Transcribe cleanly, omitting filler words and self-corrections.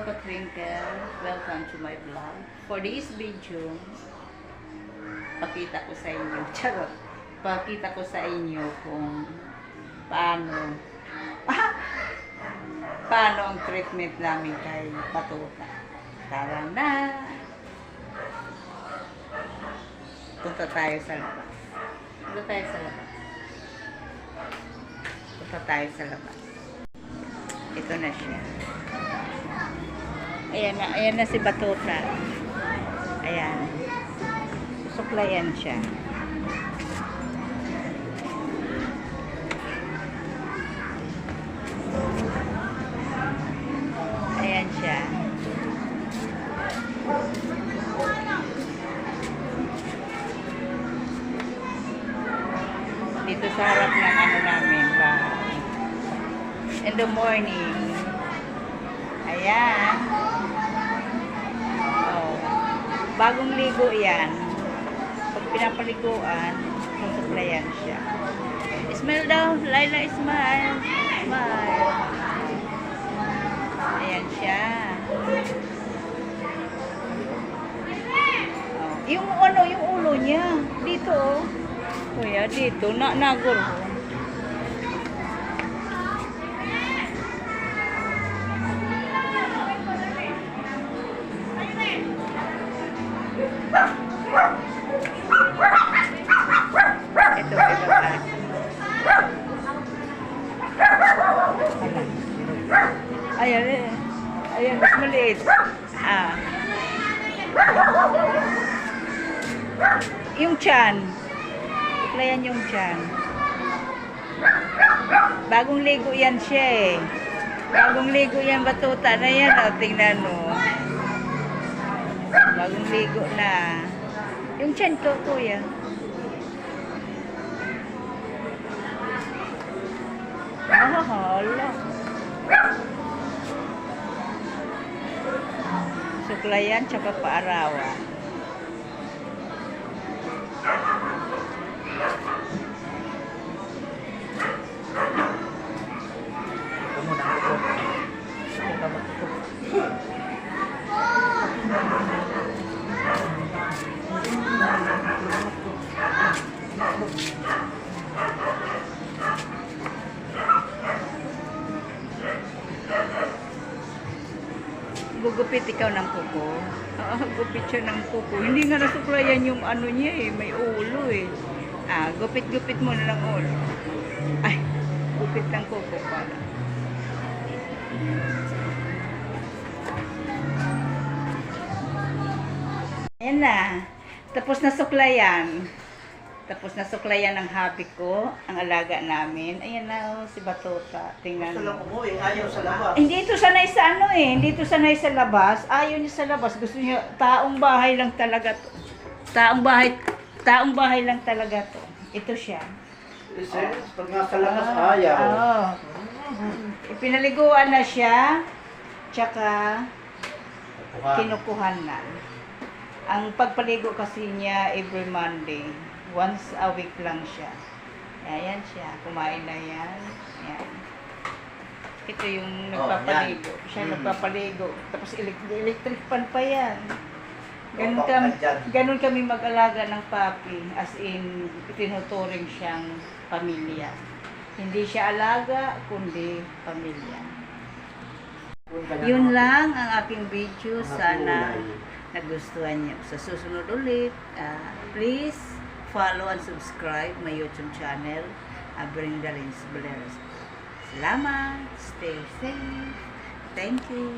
Katwinkle, welcome to my vlog. For this video, pakita ko sa inyo, pakita ko sa inyo kung paano ang treatment namin kay Batuta. Tara na! Punta tayo sa labas. Punta tayo sa labas. Ito na siya. Ayan na si Batuta. Ayan. Suklayan siya. Ayan siya. Dito sa harap ng ano namin bahay. In the morning. Ayan. Oh. Bagong ligo yan. Pag pinapaliguan, susuklayan siya. Smile daw. Laila, smile. Smile. Ayan siya. Oh. Yung ulo niya. Dito, oh. Kuya, dito. Nagor. Ito, ayan, mas maliit. Yung tiyan. Tuklayan yung tiyan. Bagong ligo yan siya eh. Bagong ligo yan, Batuta na yan. O, tingnan mo. Bagong ligo na. Yung tiyan ko, kuya. Hala. Suklayan, tsaka paarawan. Gugupit ikaw ng kuko. Gupit siya ng kuko. Hindi nga nasuklayan yung ano niya eh. May ulo eh. Gupit-gupit mo na ng ulo. Ay, gupit ng kuko pala. Ayan na. Tapos na suklayan. Tapos nasuklayan ng hubby ko, ang alaga namin. Ayan na, si Batuta. Tingnan mo. Ayaw sa labas. Hindi ito sanay sa ano eh. Hindi ito sanay sa labas. Ayaw niya sa labas. Gusto niya, taong bahay lang talaga to. Taong bahay lang talaga to. Ito siya. Pag nasa labas, ayaw. Oo. Ipinaliguan na siya. Tsaka, kinukuhan na. Ang pagpaligo kasi niya every Monday. Once a week lang siya. Ayan siya. Kumain na yan. Ayan. Ito yung nagpapaligo. Siya nagpapaligo. Tapos electric fan pa yan. Ganun kami mag-alaga ng papi. As in, tinuturing siyang pamilya. Hindi siya alaga, kundi pamilya. Yun lang ang aking video. Sana nagustuhan niyo. Sa susunod ulit, please follow and subscribe my YouTube channel, Brenda Lins Valeros. Salamat. Stay safe. Thank you.